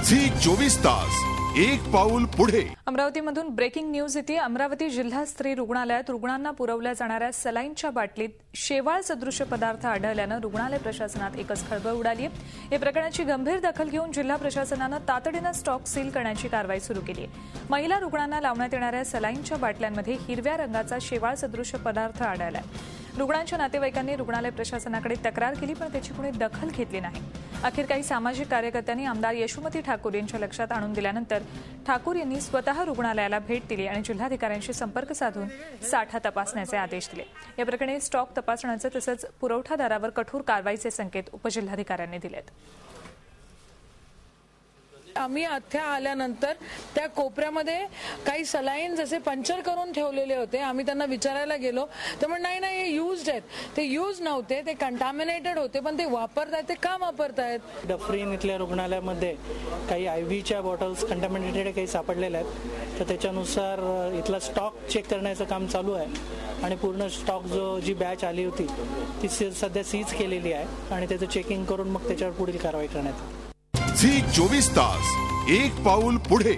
Zee 24 तास एक पाऊल पुढे। अमरावतीमधून ब्रेकिंग न्यूज येते। अमरावती जिल्हा स्त्री रुग्णालयात रुग्णांना पुरवल्या जाणाऱ्या सलाईनच्या बाटलीत शेवाळ सदृश पदार्थ आढळल्यानं रुग्णालय प्रशासनात एकच खळबळ उडाली आहे। या प्रकरणाची गंभीर दखल घेऊन जिल्हा प्रशासनानं तातडीनं स्टॉक सील करण्याची कारवाई सुरू केली आहे। महिला रुग्णांना लावण्यात येणाऱ्या सलाईनच्या बाटल्यांमध्ये हिरव्या रंगाचा शेवाळ सदृश पदार्थ आढळला आहे। रुग्णांच्या नातेवाईकांनी रुग्णालय प्रशासनाकडे तक्रार केली, पण त्याची कुणी दखल घेतली नाही। अखेर काही सामाजिक कार्यकर्त्यांनी आमदार यशोमती ठाकूर यांच्या लक्षात आणून दिल्यानंतर ठाकूर यांनी स्वतः रुग्णालयाला भेट दिली आणि जिल्हाधिकाऱ्यांशी संपर्क साधून साठा तपासण्याचे आदेश दिले। या प्रकरणी स्टॉक तपासण्याचे तसंच पुरवठादारावर कठोर कारवाईचे संकेत उपजिल्हाधिकाऱ्यांनी दिलेत। आम्ही अथ्या आल्यानंतर त्या कोपऱ्यामध्ये काही सलाईन जसे पंक्चर करून ठेवलेले होते। आम्ही त्यांना विचारायला गेलो तर नाही नाही हे युज्ड आहेत, ते यूज नव्हते, ते कंटॅमिनेटेड होते, पण ते वापरतायत, ते का वापरतायत। डफरीन इथल्या रुग्णालयामध्ये काही आयव्हीच्या बॉटल्स कंटॅमिनेटेड काही सापडलेल्या आहेत, तर त्याच्यानुसार इथला स्टॉक चेक करण्याचं काम चालू आहे आणि पूर्ण स्टॉक जी बॅच आली होती ती सध्या सीज केलेली आहे आणि त्याचं चेकिंग करून मग त्याच्यावर पुढील कारवाई करण्यात येईल। झी 24 तास एक पाऊल पुढे।